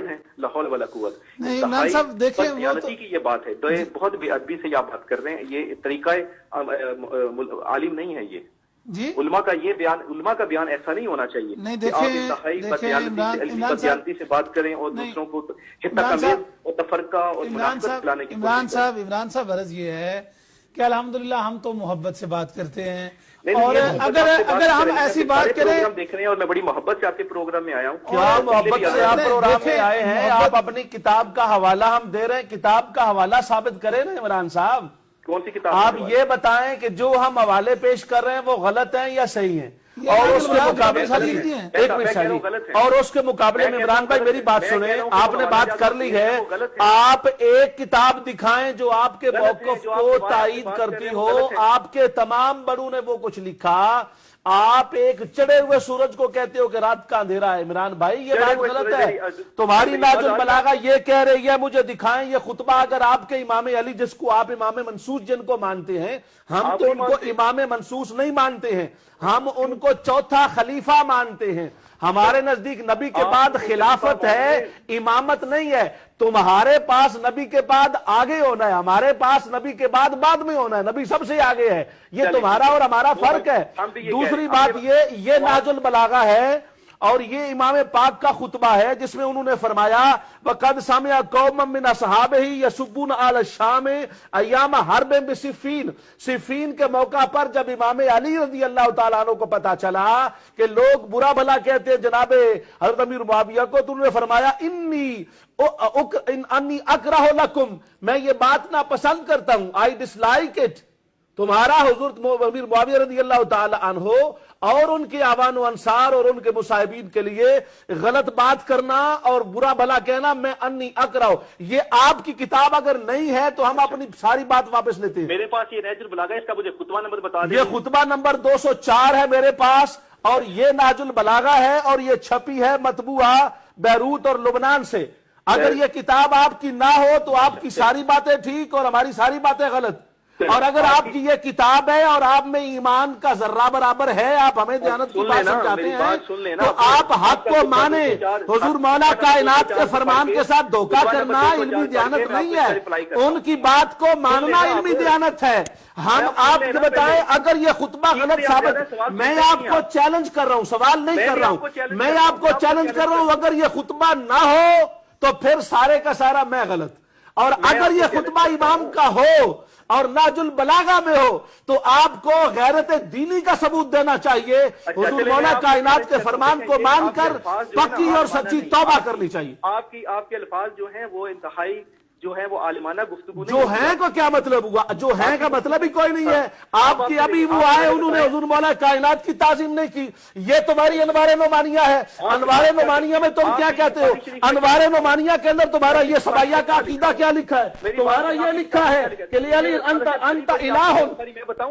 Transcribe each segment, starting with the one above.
ہیں لا حول ولا قوت. نہیں عمران صاحب دیکھیں وہ تو کی یہ بات ہے، بہت بے ادبی سے آپ بات کر رہے ہیں، یہ طریقہ عالم نہیں ہے. یہ جی علماء کا بیان ایسا نہیں ہونا چاہیے. نہیں کہ آپ دیکھیں انتہائی عمران بددیانتی سے بات کریں اور دوسروں کو اور تفرقہ اور منافقت پھیلانے کی کوشش کریں. عمران صاحب غرض یہ ہے کہ الحمدللہ ہم تو محبت سے بات کرتے ہیں، نہیں، اور اگر ہم ایسی بات کریں، پروگرام دیکھ رہے ہیں اور میں بڑی محبت سے آپ کے پروگرام میں آیا ہوں. کیا محبت سے آپ پروگرام میں آئے ہیں؟ محبت- آپ اپنی کتاب کا حوالہ ہم دے رہے ہیں، کتاب کا حوالہ ثابت کریں نا عمران صاحب. کون سی کتاب؟ آپ یہ بتائیں کہ جو ہم حوالے پیش کر رہے ہیں وہ غلط ہیں یا صحیح ہیں، اور اس کے مقابلے ایک منٹ ساری، اور اس کے مقابلے میں عمران بھائی میری بات سنیں، آپ نے بات کر لی ہے، آپ ایک کتاب دکھائیں جو آپ کے موقف کو تائید کرتی ہو. آپ کے تمام بڑوں نے وہ کچھ لکھا، آپ ایک چڑھے ہوئے سورج کو کہتے ہو کہ رات کا اندھیرا ہے. عمران بھائی یہ بات غلط ہے. تمہاری ناج البلاغہ یہ کہہ رہی ہے، مجھے دکھائیں یہ خطبہ. اگر آپ کے امام علی، جس کو آپ امام منصوص جن کو مانتے ہیں، ہم تو ان کو امام منصوص نہیں مانتے ہیں، ہم ان کو چوتھا خلیفہ مانتے ہیں. ہمارے نزدیک نبی کے بعد خلافت ہے، امامت نہیں ہے. تمہارے پاس نبی کے بعد آگے ہونا ہے، ہمارے پاس نبی کے بعد میں ہونا ہے. نبی سب سے آگے ہے، یہ تمہارا اور ہمارا فرق ہے. دوسری بات یہ نہج البلاغہ ہے اور یہ امام پاک کا خطبہ ہے جس میں انہوں نے فرمایا وَقَدْ سَمِعَ قَوْمًا مِّنْ أَصْحَابِهِ يَسُبُّونَ عَلَى الشَّامِ أَيَّامَ حَرْبٍ بِصِفِّينَ. صفین کے موقع پر جب امام علی رضی اللہ تعالیٰ عنہ کو پتا چلا کہ لوگ برا بھلا کہتے ہیں جناب حضرت امیر معاویہ کو، تو انہوں نے فرمایا انی اکرہ لکم، میں یہ بات ناپسند کرتا ہوں، I dislike it. تمہارا حضرت امیر معاویہ رضی اللہ تعالی عنہ اور ان کے آوان و انصار اور ان کے مصاحبین کے لیے غلط بات کرنا اور برا بھلا کہنا، میں انی اکرہ. یہ آپ کی کتاب اگر نہیں ہے تو ہم اپنی ساری بات واپس لیتے ہیں. میرے پاس یہ نہج البلاغہ ہے، اس کا مجھے خطبہ نمبر بتا دیں. یہ خطبہ نمبر 204 ہے میرے پاس، اور یہ نہج البلاغہ ہے، اور یہ چھپی ہے مطبوعہ بیروت اور لبنان سے. اگر یہ کتاب آپ کی نہ ہو تو آپ کی ساری باتیں ٹھیک اور ہماری ساری باتیں غلط. اور اگر آپ کی یہ کتاب ہے اور آپ میں ایمان کا ذرہ برابر ہے، آپ ہمیں دیانت کی بات سمجھاتے ہیں، تو آپ حق کو مانیں. حضور مولا کائنات کے فرمان کے ساتھ دھوکہ کرنا علمی دیانت نہیں ہے، ان کی بات کو ماننا علمی دیانت ہے. ہم آپ کو بتائیں اگر یہ خطبہ غلط ثابت، میں آپ کو چیلنج کر رہا ہوں، سوال نہیں کر رہا ہوں، میں آپ کو چیلنج کر رہا ہوں، اگر یہ خطبہ نہ ہو تو پھر سارے کا سارا میں غلط. اور اگر یہ خطبہ امام کا ہو اور نہج البلاغہ میں ہو تو آپ کو غیرت دینی کا ثبوت دینا چاہیے. حضور مولا کائنات کے فرمان کو مان کر پکی اور سچی توبہ کرنی چاہیے. آپ کے الفاظ جو ہیں وہ انتہائی جو ہے وہ عالمانہ گفتگو جو ہیں کو کیا مطلب ہوا؟ جو ہیں کا مطلب ہی کوئی نہیں ہے. آپ کی ابھی وہ آئے انہوں نے حضور مولا کائنات کی تعظیم نہیں کی. یہ تمہاری انوار نعمانیہ ہے. انوار نعمانیہ میں تم کیا کہتے ہو؟ انوار نعمانیہ کے اندر تمہارا یہ سبائیہ کا عقیدہ کیا لکھا ہے؟ تمہارا یہ لکھا ہے کہ علی انت الہ.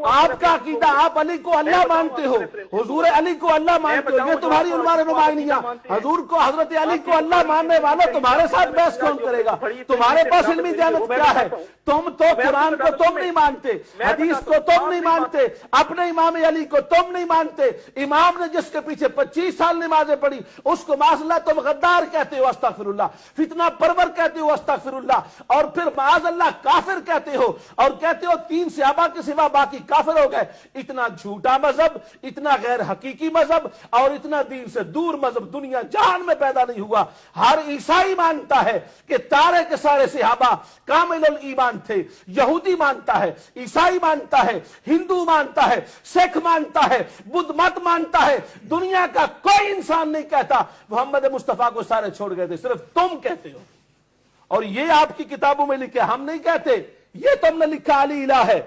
آپ کا عقیدہ، آپ علی کو اللہ مانتے ہو، حضور علی کو اللہ مانتے ہو، یہ تمہاری انوار نعمانیہ. حضور کو، حضرت علی کو اللہ ماننے والا تمہارے ساتھ بحث کون کرے گا؟ تمہارے پاس علمی دیانت کیا ہے؟ تم تو قرآن کو تم نہیں مانتے، حدیث کو تم نہیں مانتے، اپنے امام علی کو تم نہیں مانتے. امام نے جس کے پیچھے 25 سال نمازیں پڑھی اس کو معاذ اللہ تم غدار کہتے ہو، استغفر اللہ، فتنہ پرور کہتے ہو، استغفر اللہ، اور پھر معاذ اللہ کافر کہتے ہو، اور کہتے ہو 3 صحابہ کے سوا باقی کافر ہو گئے. اتنا جھوٹا مذہب، اتنا غیر حقیقی مذہب اور اتنا دین سے دور مذہب دنیا جہان میں پیدا نہیں ہوا. ہر عیسائی مانتا ہے کہ سارے کے سارے صحابہ کامل الایمان تھے. یہودی مانتا ہے، عیسائی مانتا ہے، ہندو مانتا ہے، سکھ مانتا ہے، بدھ مت مانتا ہے. دنیا کا کوئی انسان نہیں کہتا محمد مصطفیٰ کو سارے چھوڑ گئے تھے، صرف تم کہتے ہو. اور یہ آپ کی کتابوں میں لکھے، ہم نہیں کہتے. یہ تم نے لکھا علی الہ ہے،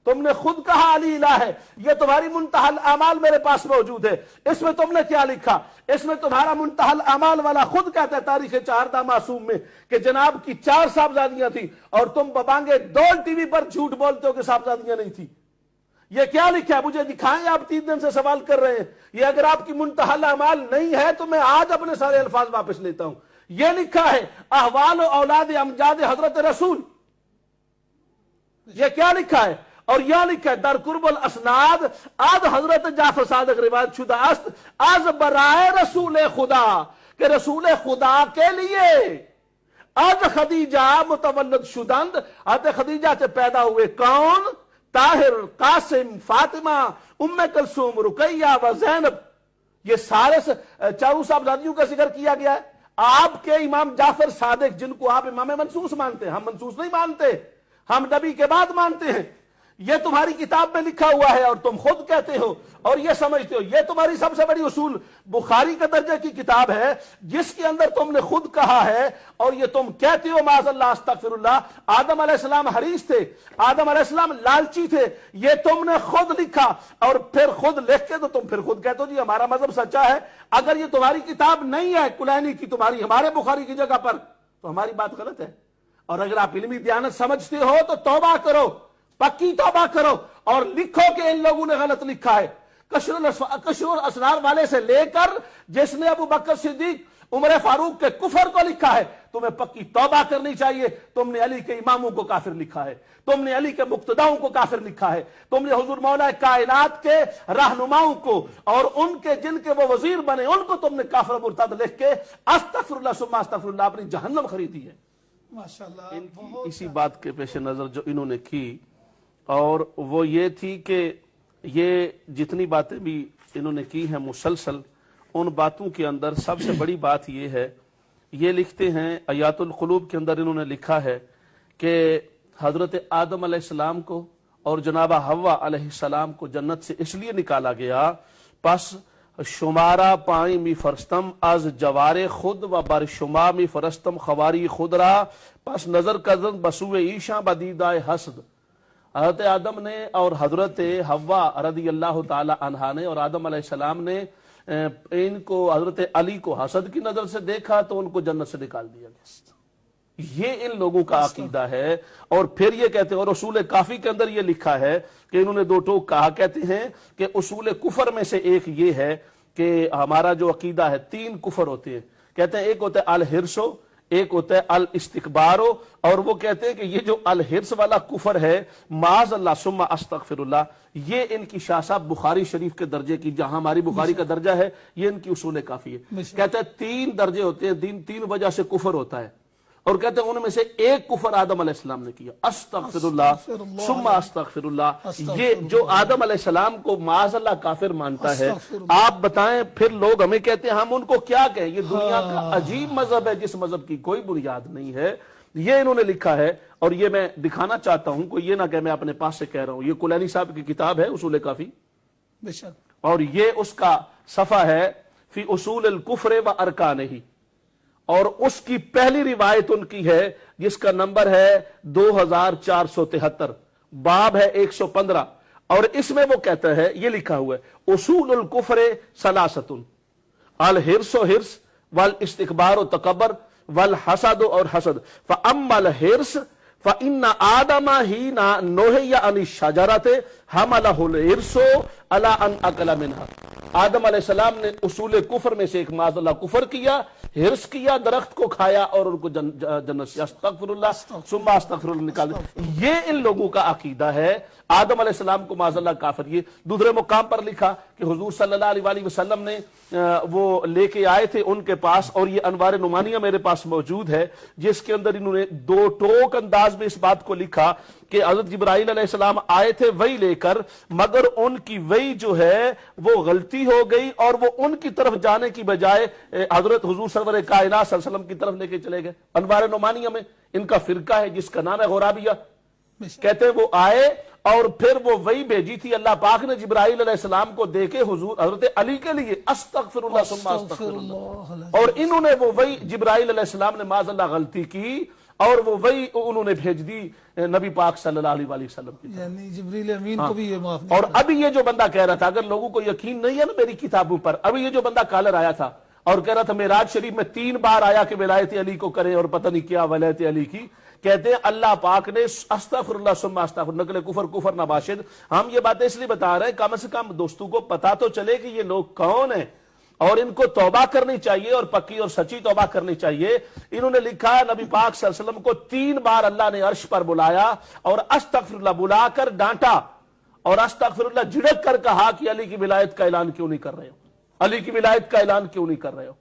تم نے خود کہا علی الہ ہے. یہ تمہاری منتہی الاعمال میرے پاس موجود ہے. اس میں تم نے کیا لکھا؟ اس میں تمہارا منتہی الاعمال والا خود کہتا ہے تاریخ چہاردہ معصوم میں کہ جناب کی 4 صاحبزادیاں تھیں، اور تم ببانگے دول ٹی وی پر جھوٹ بولتے ہو کہ صاحبزادیاں نہیں تھیں. یہ کیا لکھا ہے؟ مجھے دکھائیں. آپ 3 دن سے سوال کر رہے ہیں. یہ اگر آپ کی منتہی الاعمال نہیں ہے تو میں آج اپنے سارے الفاظ واپس لیتا ہوں. یہ لکھا ہے احوال و اولاد امجاد حضرت رسول. یہ کیا لکھا ہے؟ اور یہ لکھا ہے در قرب الاسناد از حضرت جعفر صادق روایت شدہ است از برائے رسول خدا کہ رسول خدا کے لیے از خدیجہ متولد شدند، حضرت خدیجہ سے پیدا ہوئے کون؟ طاہر، قاسم، فاطمہ، ام کلثوم، رقیہ و زینب، یہ سارے چاروں صاحبزادیوں کا ذکر کیا گیا ہے۔ آپ کے امام جعفر صادق، جن کو آپ امام منصوص مانتے ہیں، ہم منصوص نہیں مانتے، ہم نبی کے بعد مانتے ہیں، یہ تمہاری کتاب میں لکھا ہوا ہے اور تم خود کہتے ہو اور یہ سمجھتے ہو، یہ تمہاری سب سے بڑی اصول بخاری کے درجے کی کتاب ہے جس کے اندر تم نے خود کہا ہے اور یہ تم کہتے ہو معاذ اللہ استغفر اللہ، آدم علیہ السلام حریص تھے، آدم علیہ السلام لالچی تھے، یہ تم نے خود لکھا اور پھر خود لکھ کے تو تم پھر خود کہتے ہو جی ہمارا مذہب سچا ہے۔ اگر یہ تمہاری کتاب نہیں ہے کلینی کی، تمہاری ہمارے بخاری کی جگہ پر، تو ہماری بات غلط ہے۔ اور اگر آپ علمی دیانت سمجھتے ہو تو توبہ کرو، پکی توبہ کرو اور لکھو کہ ان لوگوں نے غلط لکھا ہے۔ کشف الاسرار والے سے لے کر جس نے ابو بکر صدیق، عمر فاروق کے کفر کو لکھا ہے، تمہیں پکی توبہ کرنی چاہیے۔ تم نے علی کے اماموں کو کافر لکھا ہے، تم نے علی کے مقتداؤں کو کافر لکھا ہے، تم نے حضور مولا کائنات کے رہنماؤں کو اور ان کے جن کے وہ وزیر بنے ان کو تم نے کافر و مرتد لکھ کے استغفر اللہ ثم استغفر اللہ اپنی جہنم خریدی ہے۔ ماشاءاللہ، اسی بات کے پیش نظر جو انہوں نے کی اور وہ یہ تھی کہ یہ جتنی باتیں بھی انہوں نے کی ہیں مسلسل، ان باتوں کے اندر سب سے بڑی بات یہ ہے، یہ لکھتے ہیں آیات القلوب کے اندر انہوں نے لکھا ہے کہ حضرت آدم علیہ السلام کو اور جناب حوا علیہ السلام کو جنت سے اس لیے نکالا گیا، پس شمارا پائیں می فرستم از جوار خود و بر شما می فرستم خواری خود را، پس نظر کردن بسوء ایشاں بدیدہ حسد۔ حضرت آدم نے اور حضرت حوا رضی اللہ تعالی عنہا نے اور آدم علیہ السلام نے ان کو، حضرت علی کو حسد کی نظر سے دیکھا تو ان کو جنت سے نکال دیا گیا۔ یہ ان لوگوں کا عقیدہ ہے۔ اور پھر یہ کہتے ہیں، اور اصول کافی کے اندر یہ لکھا ہے کہ انہوں نے دو ٹوک کہا، کہتے ہیں کہ اصول کفر میں سے ایک یہ ہے کہ ہمارا جو عقیدہ ہے تین کفر ہوتے ہیں، کہتے ہیں ایک ہوتا ہے الحرسو، ایک ہوتا ہے الاستکبارو، اور وہ کہتے ہیں کہ یہ جو الحرس والا کفر ہے معاذ اللہ ثم استغفر اللہ، یہ ان کی شاہ صاحب بخاری شریف کے درجے کی، جہاں ہماری بخاری کا درجہ ہے یہ ان کی اصول کافی ہے۔ کہتے ہیں تین درجے ہوتے ہیں، تین وجہ سے کفر ہوتا ہے، اور کہتے ہیں ان میں سے ایک کفر آدم علیہ السلام نے کیا، استغفر اللہ ثم استغفر اللہ۔ یہ جو آدم علیہ السلام کو معاذ اللہ کافر مانتا ہے، آپ بتائیں پھر لوگ ہمیں کہتے ہیں ہم ان کو کیا کہیں؟ یہ دنیا کا عجیب مذہب ہے جس مذہب کی کوئی بنیاد نہیں ہے۔ یہ انہوں نے لکھا ہے اور یہ میں دکھانا چاہتا ہوں، کوئی یہ نہ کہ میں اپنے پاس سے کہہ رہا ہوں، یہ کلینی صاحب کی کتاب ہے اصول کافی، اور یہ اس کا صفحہ ہے فی اصول الکفر و ارکانہ، اور اس کی پہلی روایت ان کی ہے جس کا نمبر ہے 2473، باب ہے 115، اور اس میں وہ کہتا ہے، یہ لکھا ہوا ہے اصول الکفر ثلاثۃ، الحرص و حرص، والاستکبار و تکبر، والحسد اور حسد، فاما الحرص فإن آدم حين نهي عن الشجرة حمله الحرص على أن أكل منها۔ آدم علیہ السلام نے اصول کفر میں سے ایک معاذ اللہ کفر کیا، حرص کیا، درخت کو کھایا اور ان کو جنت سے استغفر اللہ ثم استغفر اللہ نکال دیا۔ یہ ان لوگوں کا عقیدہ ہے۔ آدم علیہ السلام کو معاذ اللہ کافر۔ یہ دوسرے مقام پر لکھا کہ حضور صلی اللہ علیہ وآلہ وسلم نے وہ لے کے آئے تھے ان کے پاس، اور یہ انوار نعمانیہ میرے پاس موجود ہے جس کے اندر انہوں نے دو ٹوک انداز میں اس بات کو لکھا کہ حضرت جبرائیل علیہ السلام آئے تھے وہی لے کر، مگر ان کی وہی جو ہے وہ غلطی ہو گئی اور وہ ان کی طرف جانے کی بجائے حضرت حضور سرور کائنات صلی اللہ علیہ وسلم کی طرف لے کے چلے گئے۔ انوار نعمانیہ میں ان کا فرقہ ہے جس کا نام ہے غرابیہ، کہتے ہیں وہ آئے اور پھر وہ وہی بھیجی تھی اللہ پاک نے جبرائیل علیہ السلام کو دے کے حضور حضرت علی کے لیے استغفر اللہ ثم استغفر اللہ، اور انہوں نے وہ وہی جبرائیل علیہ السلام نے معاذ اللہ غلطی کی اور وہ وہی انہوں نے بھیج دی نبی پاک صلی اللہ علیہ وسلم کی، یعنی جبریل امین کو بھی یہ معاف نہیں۔ اور ابھی یہ جو بندہ کہہ رہا تھا، اگر لوگوں کو یقین نہیں ہے نا میری کتابوں پر، ابھی یہ جو بندہ کالر آیا تھا اور کہہ رہا تھا معراج شریف میں 3 بار آیا کہ ولایت علی کو کریں اور پتہ نہیں کیا ولایت علی کی، کہتے ہیں اللہ پاک نے استغفر اللہ ثم استغفر، نقل کفر نباشد۔ ہم یہ باتیں اس لیے بتا رہے ہیں کم سے کم دوستوں کو پتا تو چلے کہ یہ لوگ کون ہیں اور ان کو توبہ کرنی چاہیے اور پکی اور سچی توبہ کرنی چاہیے۔ انہوں نے لکھا ہے نبی پاک صلی اللہ علیہ وسلم کو 3 بار اللہ نے عرش پر بلایا اور استغفر اللہ بلا کر ڈانٹا اور استغفر اللہ جھڑک کر کہا کہ علی کی ولایت کا اعلان کیوں نہیں کر رہے ہو، علی کی ولایت کا اعلان کیوں نہیں کر رہے ہو۔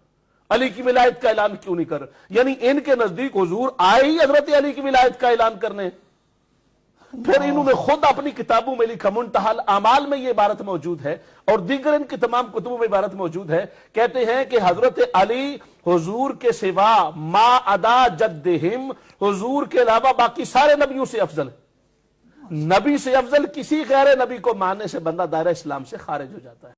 علی کی ولایت کا اعلان کیوں نہیں کر؟ یعنی ان کے نزدیک حضور آئے ہی حضرت علی کی ولایت کا اعلان کرنے۔ پھر انہوں نے خود اپنی کتابوں میں لکھا، منتہی الاعمال میں یہ عبارت موجود ہے اور دیگر ان کی تمام کتبوں میں عبارت موجود ہے، کہتے ہیں کہ حضرت علی حضور کے سوا ما عدا جدہم، حضور کے علاوہ باقی سارے نبیوں سے افضل ہے۔ نبی سے افضل کسی غیر نبی کو ماننے سے بندہ دائرہ اسلام سے خارج ہو جاتا ہے۔